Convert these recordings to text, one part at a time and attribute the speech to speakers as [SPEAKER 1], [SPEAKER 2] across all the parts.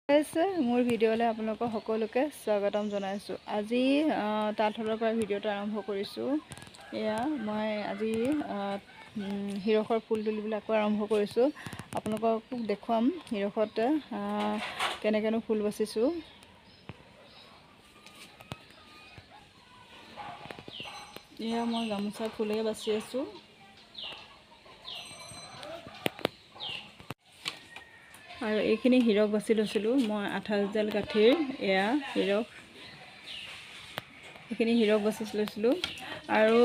[SPEAKER 1] মোৰ ভিডিঅ'লৈ আপোনালোকক সকলোকে স্বাগতম জনাইছোঁ। আজি তাঁতশালৰ পৰা ভিডিঅ'টো আৰম্ভ কৰিছোঁ। এয়া মই আজি হিৰসৰ ফুল তুলিবলৈ আকৌ আৰম্ভ কৰিছোঁ। আপোনালোকক দেখুৱাম হিৰসত কেনেকৈনো ফুল বাচিছোঁ। এয়া মই গামোচা ফুলেই বাচি আছোঁ। আৰু এইখিনি হিৰক বাছি লৈছিলোঁ মই 28ডাল কাঠিৰ। এয়া হিৰক, এইখিনি হিৰক বাছি লৈছিলোঁ। আৰু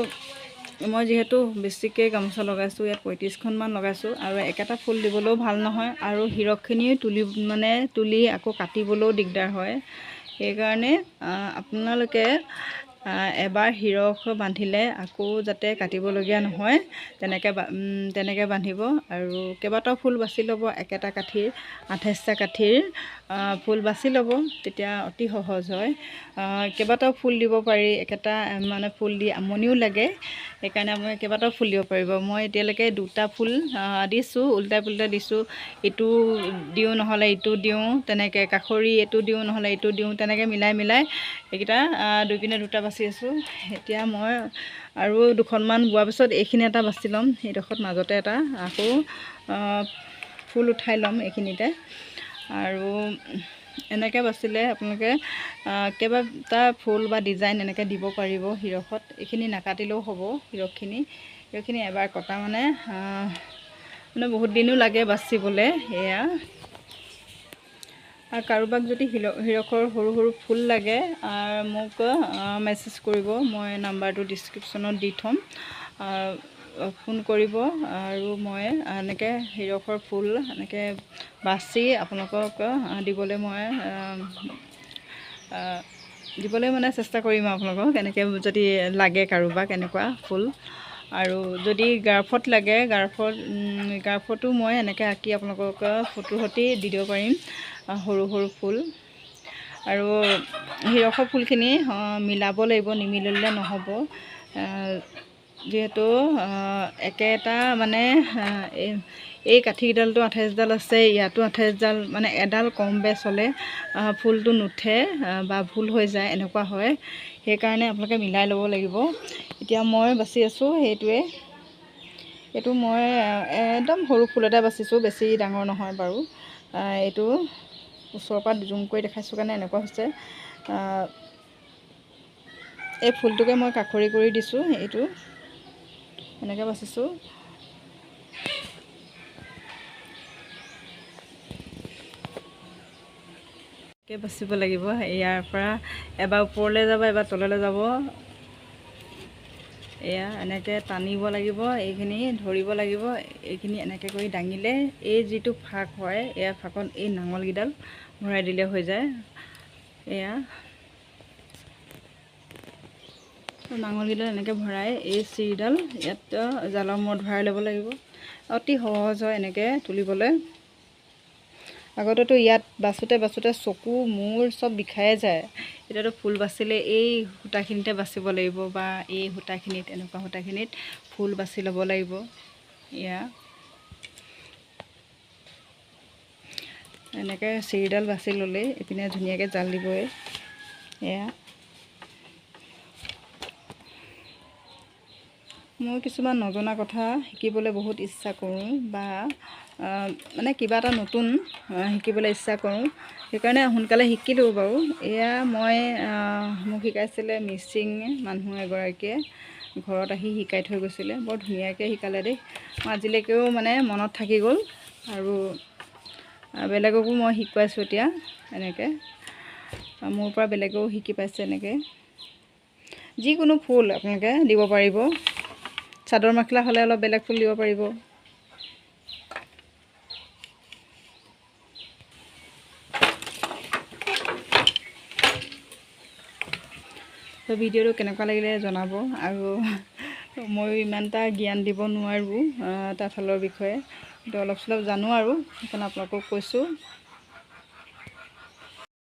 [SPEAKER 1] মই যিহেতু বেছিকৈ গামোচা লগাইছোঁ, ইয়াত 35খনমান লগাইছোঁ। আৰু একেটা ফুল দিবলৈও ভাল নহয়, আৰু হিৰকখিনি তুলি আকৌ কাটিবলৈও দিগদাৰ হয়। সেইকাৰণে আপোনালোকে এবাৰ হিৰক বান্ধিলে আকৌ যাতে কাটিবলগীয়া নহয়, তেনেকৈ বান্ধিব। আৰু কেইবাটাও ফুল বাছি ল'ব। একেটা কাঠিৰ 28টা কাঠিৰ ফুল বাছি ল'ব, তেতিয়া অতি সহজ হয়। কেইবাটাও ফুল দিব পাৰি, একেটা ফুল দি আমনিও লাগে। সেইকাৰণে মই কেইবাটাও ফুল দিব পাৰিব। মই এতিয়ালৈকে 2টা ফুল দিছোঁ, উল্টাই পুল্টাই দিছোঁ। ইটো দিওঁ নহ'লে ইটো দিওঁ, তেনেকৈ কাষৰি এইটো দিওঁ নহ'লে ইটো দিওঁ, তেনেকৈ মিলাই এইকেইটা দুইপিনে 2টা বাছি আছোঁ। এতিয়া মই আৰু 2খনমান বোৱাৰ পিছত এইখিনি এটা বাছি ল'ম। এইডোখৰত মাজতে এটা আকৌ ফুল উঠাই ল'ম এইখিনিতে। আৰু এনেকৈ বাচিলে আপোনালোকে কেইবাটা ফুল বা ডিজাইন এনেকৈ দিব পাৰিব হিৰকত। এইখিনি নাকাটিলেও হ'ব। হিৰকখিনি এবাৰ কটা মানে বহুত দিনো লাগে বাচিবলৈ। এয়া আৰু কাৰোবাক যদি হিৰকৰ সৰু সৰু ফুল লাগে মোক মেছেজ কৰিব। মই নাম্বাৰটো ডিছক্ৰিপশ্যনত দি থ'ম, ফোন কৰিব। আৰু মই এনেকৈ হিৰকৰ ফুল এনেকৈ বাচি আপোনালোকক দিবলৈ চেষ্টা কৰিম আপোনালোকক, এনেকৈ যদি লাগে কাৰোবাক এনেকুৱা ফুল। আৰু যদি গ্ৰাফত লাগে, গ্ৰাফতো মই এনেকৈ আঁকি আপোনালোকক ফটোৰ সৈতে দি দিব পাৰিম, সৰু সৰু ফুল। আৰু হিৰকৰ ফুলখিনি মিলাব লাগিব, নিমিলিলে নহ'ব। যিহেতু একেটা এই কাঠিকেইডালটো 28ডাল আছে, ইয়াতো 28ডাল, এডাল কম বেছ হ'লে ফুলটো নুঠে বা ভুল হৈ যায়, এনেকুৱা হয়। সেইকাৰণে আপোনালোকে মিলাই ল'ব লাগিব। এতিয়া মই বাচি আছোঁ এইটো মই একদম সৰু ফুল এটা বাচিছোঁ, বেছি ডাঙৰ নহয় বাৰু। এইটো ওচৰৰ পৰা জুম কৰি দেখাইছোঁ কাৰণে এনেকুৱা হৈছে। এই ফুলটোকে মই কাষৰি কৰি দিছোঁ। এইটো এনেকৈ বাচিছোঁ। বাচিব লাগিব। ইয়াৰ পৰা এবাৰ ওপৰলৈ যাব, এবাৰ তললৈ যাব। এয়া এনেকৈ টানিব লাগিব, এইখিনি ধৰিব লাগিব। এইখিনি এনেকৈ কৰি দাঙিলে এই যিটো ফাক হয়, এয়া ফাকত এই নাঙলকেইডাল ভৰাই দিলে হৈ যায়। এয়া নাঙলকেইডাল এনেকৈ ভৰাই এই চিৰিডাল ইয়াত জালৰ মূৰত ভৰাই ল'ব লাগিব। অতি সহজ হয় এনেকৈ তুলিবলৈ। আগতেতো ইয়াত বাচোঁতে চকু মূৰ চব বিষায়ে যায়। এতিয়াতো ফুল বাচিলে এই সূতাখিনিতে বাচিব লাগিব, বা এই সূতাখিনিত, এনেকুৱা সূতাখিনিত ফুল বাচি ল'ব লাগিব। এয়া এনেকৈ চিৰিডাল বাচি ল'লেই এইপিনে ধুনীয়াকৈ জাল দিবই। এয়া মই কিছুমান নজনা কথা শিকিবলৈ বহুত ইচ্ছা কৰোঁ, বা কিবা এটা নতুন শিকিবলৈ ইচ্ছা কৰোঁ। সেইকাৰণে সোনকালে শিকিলোঁ বাৰু। এয়া মোক শিকাইছিলে মিচিং মানুহ এগৰাকীয়ে, ঘৰত আহি শিকাই থৈ গৈছিলে। বৰ ধুনীয়াকৈ শিকালে দেই। মই আজিলৈকেও মনত থাকি গ'ল। আৰু বেলেগকো মই শিকাইছোঁ এতিয়া। এনেকৈ মোৰ পৰা বেলেগেও শিকি পাইছে। এনেকৈ যিকোনো ফুল আপোনালোকে দিব পাৰিব। চাদৰ মেখেলা হ'লে অলপ বেলেগ ফুল দিব পাৰিব। ভিডিঅ'টো কেনেকুৱা লাগিলে জনাব। আৰু ময়ো ইমান এটা জ্ঞান দিব নোৱাৰোঁ তাঁতশালৰ বিষয়ে, কিন্তু অলপ চলপ জানো, আৰু সেইকাৰণে আপোনালোকক কৈছোঁ।